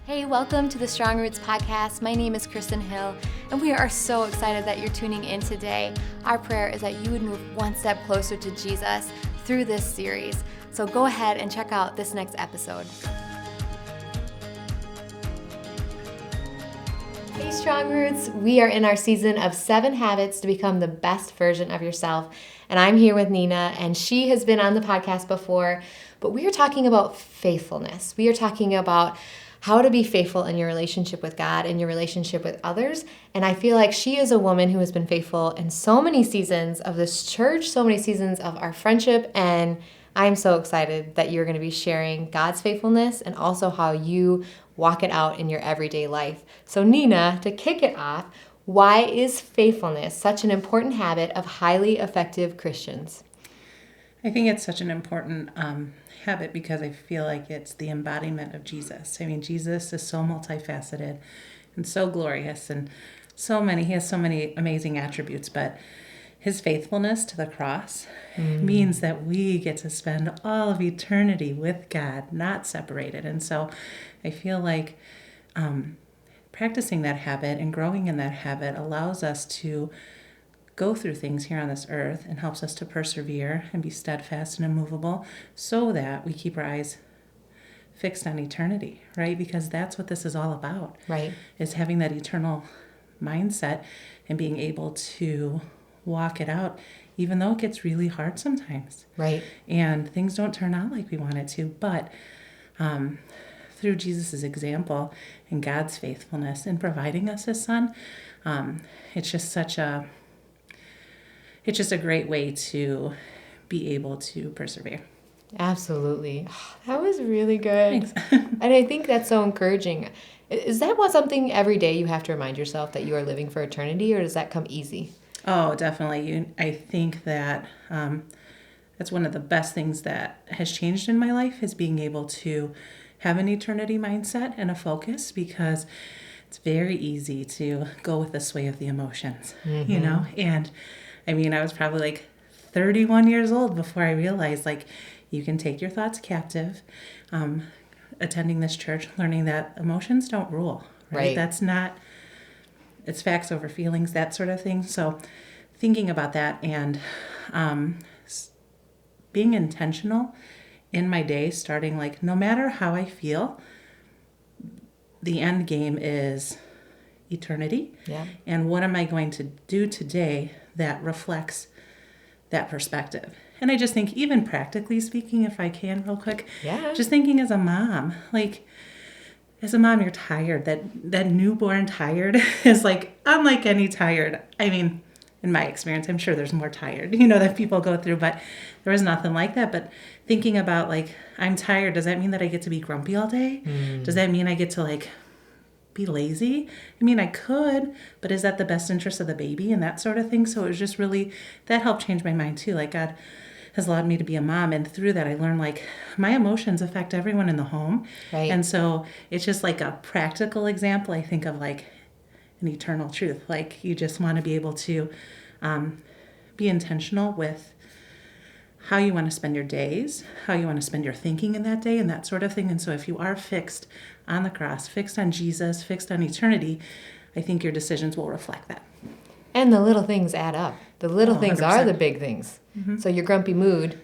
Hey, welcome to the Strong Roots podcast. My name is Kristen Hill, and we are so excited that you're tuning in today. Our prayer is that you would move one step closer to Jesus through this series. So go ahead and check out this next episode. Hey, Strong Roots. We are in our season of 7 habits to become the best version of yourself. And I'm here with Nina, and she has been on the podcast before, but we are talking about faithfulness. We are talking about how to be faithful in your relationship with God and your relationship with others. And I feel like she is a woman who has been faithful in so many seasons of this church, so many seasons of our friendship. And I'm so excited that you're going to be sharing God's faithfulness and also how you walk it out in your everyday life. So Nina, to kick it off, why is faithfulness such an important habit of highly effective Christians? I think it's such an important habit because I feel like it's the embodiment of Jesus. I mean, Jesus is so multifaceted and so glorious and he has so many amazing attributes, but his faithfulness to the cross means that we get to spend all of eternity with God, not separated. And so I feel like practicing that habit and growing in that habit allows us to go through things here on this earth and helps us to persevere and be steadfast and immovable so that we keep our eyes fixed on eternity, right? Because that's what this is all about, right? Is having that eternal mindset and being able to walk it out, even though it gets really hard sometimes. Right. And things don't turn out like we want it to, but through Jesus' example and God's faithfulness in providing us his son, it's just a great way to be able to persevere. Absolutely. That was really good. Thanks. And I think that's so encouraging. Is that something every day you have to remind yourself that you are living for eternity, or does that come easy? Oh, definitely. I think that that's one of the best things that has changed in my life is being able to have an eternity mindset and a focus, because it's very easy to go with the sway of the emotions, you know? And I mean, I was probably like 31 years old before I realized, like, you can take your thoughts captive. Attending this church, learning that emotions don't rule, right? That's not, it's facts over feelings, that sort of thing. So thinking about that and being intentional in my day, starting like, no matter how I feel, the end game is eternity. Yeah. And what am I going to do today that reflects that perspective? And I just think, even practically speaking, if I can real quick, just thinking as a mom, like, as a mom, you're tired. That newborn tired is like unlike any tired. I mean, in my experience, I'm sure there's more tired, that people go through, but there was nothing like that. But thinking about, like, I'm tired, does that mean that I get to be grumpy all day? Does that mean I get to, like, be lazy? I mean, I could, but is that the best interest of the baby and that sort of thing? So it was just really, that helped change my mind too. Like, God has allowed me to be a mom, and through that I learned, like, my emotions affect everyone in the home. Right. And so it's just like a practical example, I think, of like an eternal truth. Like, you just want to be able to be intentional with how you want to spend your days, how you want to spend your thinking in that day, and that sort of thing. And so if you are fixed on the cross, fixed on Jesus, fixed on eternity, I think your decisions will reflect that. And the little things add up. The little things 100%. are the big things. So your grumpy mood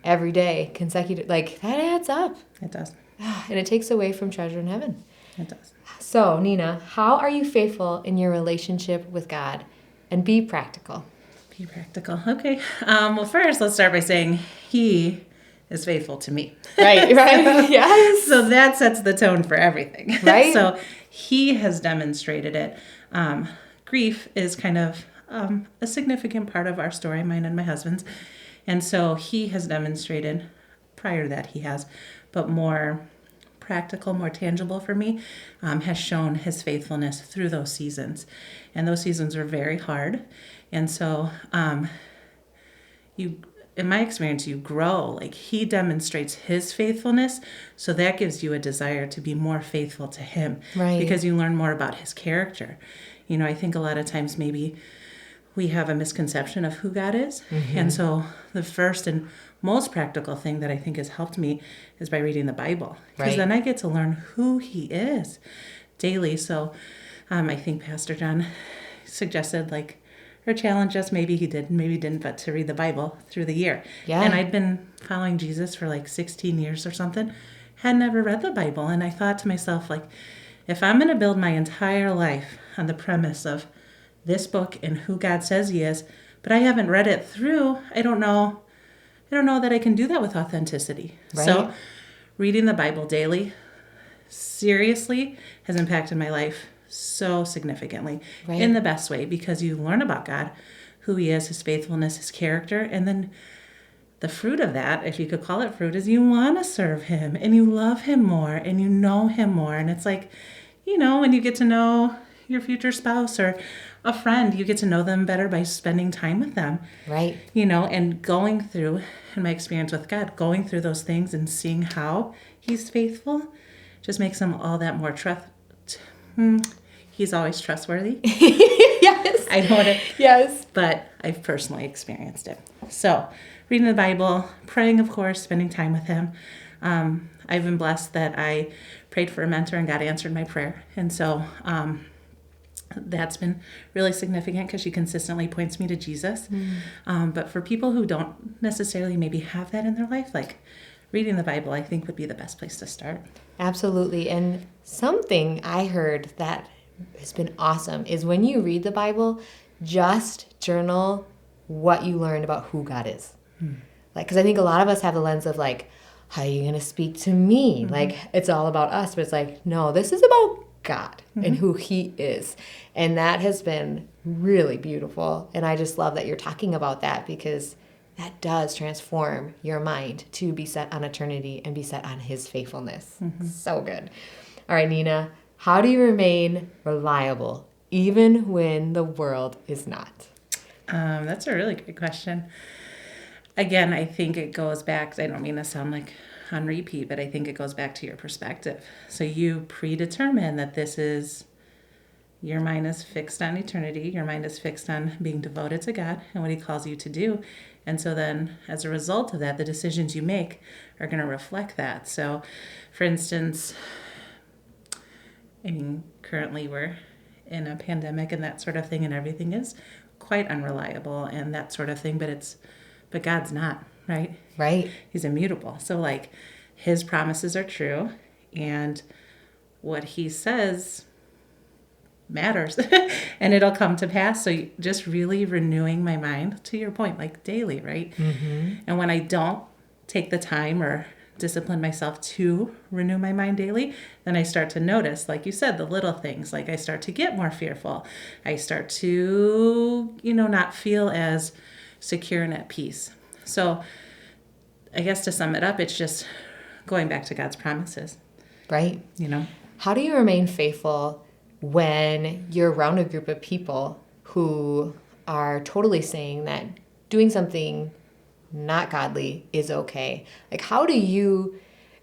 every day, consecutive, like, that adds up. It does. And it takes away from treasure in heaven. It does. So, Nina, how are you faithful in your relationship with God? And be practical. Be practical. Okay. Well, first, let's start by saying he is faithful to me. Right. Yes. So that sets the tone for everything. Right. So he has demonstrated it. Grief is kind of a significant part of our story, mine and my husband's. And so he has demonstrated, prior to that he has, but more practical, more tangible for me, has shown his faithfulness through those seasons. And those seasons are very hard. And so in my experience, you grow. Like, he demonstrates his faithfulness, so that gives you a desire to be more faithful to him. Right. Because you learn more about his character. I think a lot of times maybe we have a misconception of who God is. Mm-hmm. And so the first and most practical thing that I think has helped me is by reading the Bible. Because then I get to learn who he is daily. So I think Pastor John suggested or challenged us, maybe he did, maybe didn't, but to read the Bible through the year. Yeah. And I'd been following Jesus for 16 years or something, had never read the Bible. And I thought to myself, if I'm going to build my entire life on the premise of this book and who God says he is, but I haven't read it through, I don't know that I can do that with authenticity. Right. So reading the Bible daily seriously has impacted my life so significantly in the best way, because you learn about God, who he is, his faithfulness, his character, and then the fruit of that, if you could call it fruit, is you want to serve him and you love him more and you know him more. And it's when you get to know your future spouse or a friend, you get to know them better by spending time with them. Right. And going through, in my experience with God, going through those things and seeing how he's faithful just makes him all that more he's always trustworthy. Yes. I know it. Yes. But I've personally experienced it. So reading the Bible, praying, of course, spending time with him. I've been blessed that I prayed for a mentor and God answered my prayer. And so that's been really significant because she consistently points me to Jesus. But for people who don't necessarily maybe have that in their life, reading the Bible, I think would be the best place to start. Absolutely. And something I heard that has been awesome is when you read the Bible, just journal what you learned about who God is. Because I think a lot of us have the lens of how are you going to speak to me? It's all about us. But it's no, this is about God and who he is. And that has been really beautiful. And I just love that you're talking about that, because that does transform your mind to be set on eternity and be set on his faithfulness. So good. All right, Nina, how do you remain reliable even when the world is not? That's a really great question. Again, I think it goes back, I don't mean to sound on repeat, but I think it goes back to your perspective. So you predetermine that your mind is fixed on eternity. Your mind is fixed on being devoted to God and what he calls you to do. And so then as a result of that, the decisions you make are going to reflect that. So for instance, currently we're in a pandemic and that sort of thing, and everything is quite unreliable and that sort of thing, but God's not, right? Right. He's immutable. So his promises are true, and what he says matters and it'll come to pass. So just really renewing my mind, to your point, daily, right? And when I don't take the time or discipline myself to renew my mind daily, then I start to notice, like you said, the little things. I start to get more fearful. I start to, not feel as secure and at peace. So I guess to sum it up, it's just going back to God's promises. Right. How do you remain faithful when you're around a group of people who are totally saying that doing something not godly is okay? How do you,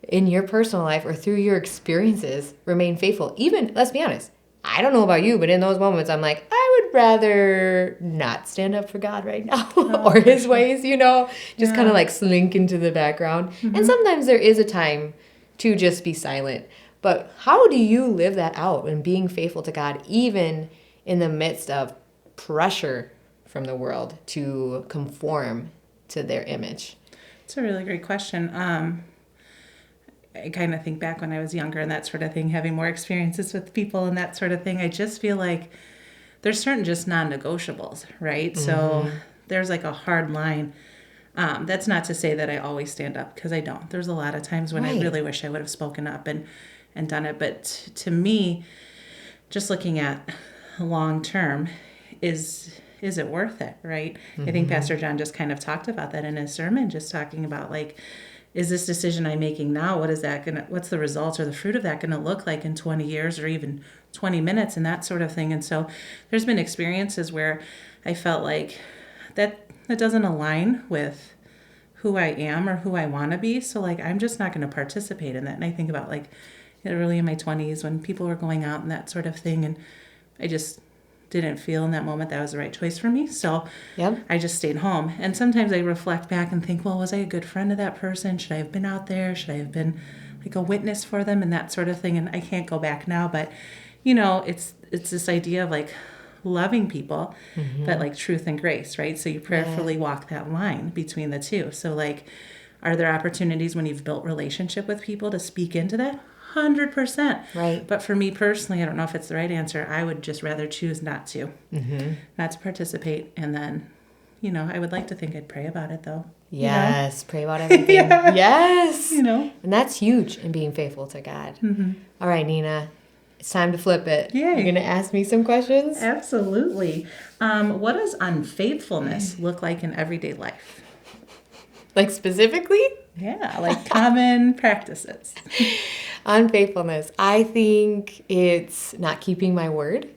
in your personal life or through your experiences, remain faithful? Even, let's be honest, I don't know about you, but in those moments, I'm I would rather not stand up for God right now or his ways, just kind of slink into the background. And sometimes there is a time to just be silent. But how do you live that out and being faithful to God, even in the midst of pressure from the world to conform to their image? It's a really great question. I kind of think back when I was younger and that sort of thing, having more experiences with people and that sort of thing. I just feel there's certain just non-negotiables, right? So there's a hard line. That's not to say that I always stand up, because I don't. There's a lot of times when I really wish I would have spoken up and done it. But to me, just looking at long term, is it worth it, right? I think Pastor John just kind of talked about that in his sermon, just talking about is this decision I'm making now, what's the results or the fruit of that going to look like in 20 years or even 20 minutes and that sort of thing. And so there's been experiences where I felt that doesn't align with who I am or who I want to be. So I'm just not going to participate in that. And I think about early in my 20s when people were going out and that sort of thing. And I just didn't feel in that moment that was the right choice for me. So Yep. I just stayed home. And sometimes I reflect back and think, well, was I a good friend to that person? Should I have been out there? Should I have been like a witness for them and that sort of thing? And I can't go back now, but it's this idea of like loving people, but like truth and grace, right? So you prayerfully walk that line between the two. So like, are there opportunities when you've built relationship with people to speak into that? 100%. Right. But for me personally, I don't know if it's the right answer. I would just rather choose not to participate. And then, I would like to think I'd pray about it though. Yes. Pray about everything. Yes. And that's huge in being faithful to God. All right, Nina, it's time to flip it. Yay. You're going to ask me some questions? Absolutely. What does unfaithfulness look like in everyday life? Like specifically? Yeah, like common practices. Unfaithfulness. I think it's not keeping my word.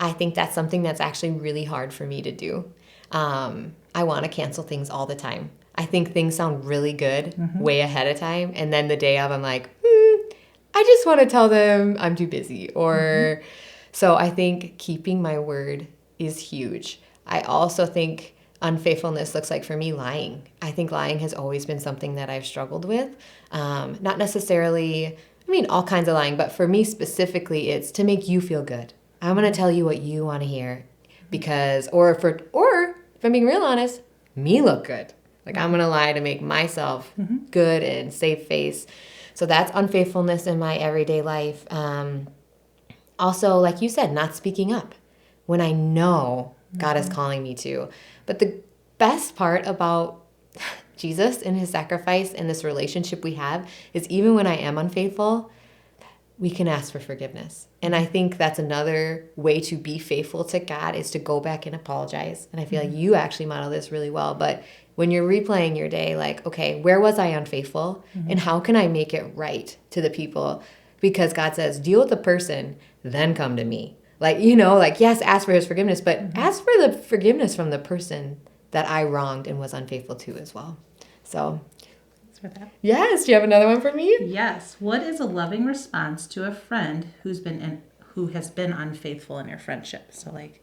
I think that's something that's actually really hard for me to do. I want to cancel things all the time. I think things sound really good way ahead of time. And then the day of, I'm like, I just want to tell them I'm too busy. Or so I think keeping my word is huge. I also think unfaithfulness looks like for me lying. I think lying has always been something that I've struggled with. Not necessarily, all kinds of lying, but for me specifically, it's to make you feel good. I'm going to tell you what you want to hear because, or if I'm being real honest, me look good. Like I'm going to lie to make myself good and save face. So that's unfaithfulness in my everyday life. Also, like you said, not speaking up when I know God is calling me to. But the best part about Jesus and his sacrifice and this relationship we have is even when I am unfaithful, we can ask for forgiveness. And I think that's another way to be faithful to God is to go back and apologize. And I feel like you actually model this really well. But when you're replaying your day, like, okay, where was I unfaithful? And how can I make it right to the people? Because God says, deal with the person, then come to me. Like, yes, ask for his forgiveness, but ask for the forgiveness from the person that I wronged and was unfaithful to as well. So, thanks for that. Yes. Do you have another one for me? Yes. What is a loving response to a friend who has been unfaithful in your friendship? So like,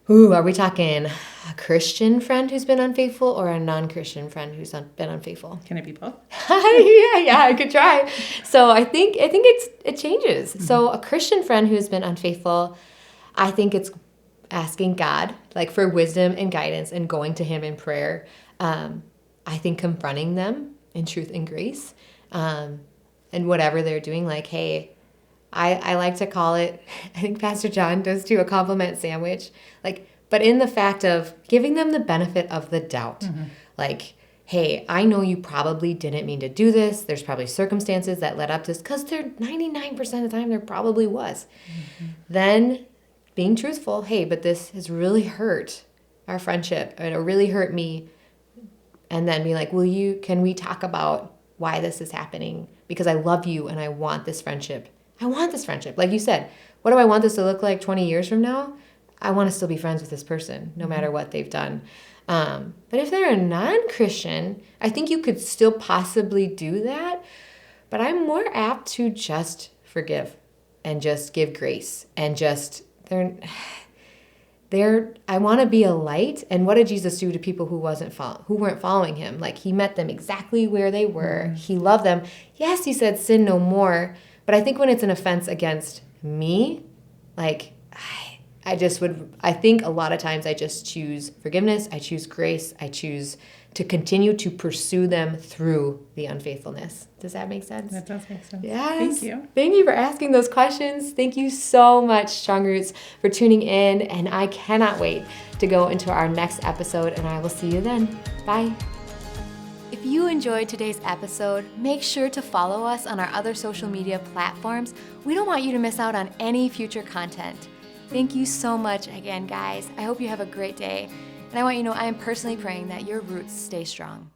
are we talking a Christian friend who's been unfaithful or a non-Christian friend who's been unfaithful? Can it be both? yeah, I could try. So I think it changes. So a Christian friend who's been unfaithful, I think it's asking God like for wisdom and guidance and going to him in prayer. I think confronting them in truth and grace, and whatever they're doing, like, hey, I like to call it, I think Pastor John does too, a compliment sandwich. Like, but in the fact of giving them the benefit of the doubt. Like, hey, I know you probably didn't mean to do this. There's probably circumstances that led up to this because 99% of the time there probably was. Then being truthful, hey, but this has really hurt our friendship and it really hurt me. And then be like, can we talk about why this is happening? Because I love you and I want this friendship. Like you said, what do I want this to look like 20 years from now? I want to still be friends with this person, no matter what they've done. But if they're a non-Christian, I think you could still possibly do that. But I'm more apt to just forgive and just give grace and just, I want to be a light. And what did Jesus do to people who weren't following him? Like he met them exactly where they were. He loved them. Yes, he said sin no more. But I think when it's an offense against me, like I think a lot of times I just choose forgiveness. I choose grace. I choose to continue to pursue them through the unfaithfulness. Does that make sense? That does make sense. Yes. Thank you. Thank you for asking those questions. Thank you so much, Strong Roots, for tuning in. And I cannot wait to go into our next episode, and I will see you then. Bye. If you enjoyed today's episode, make sure to follow us on our other social media platforms. We don't want you to miss out on any future content. Thank you so much again, guys. I hope you have a great day. And I want you to know I am personally praying that your roots stay strong.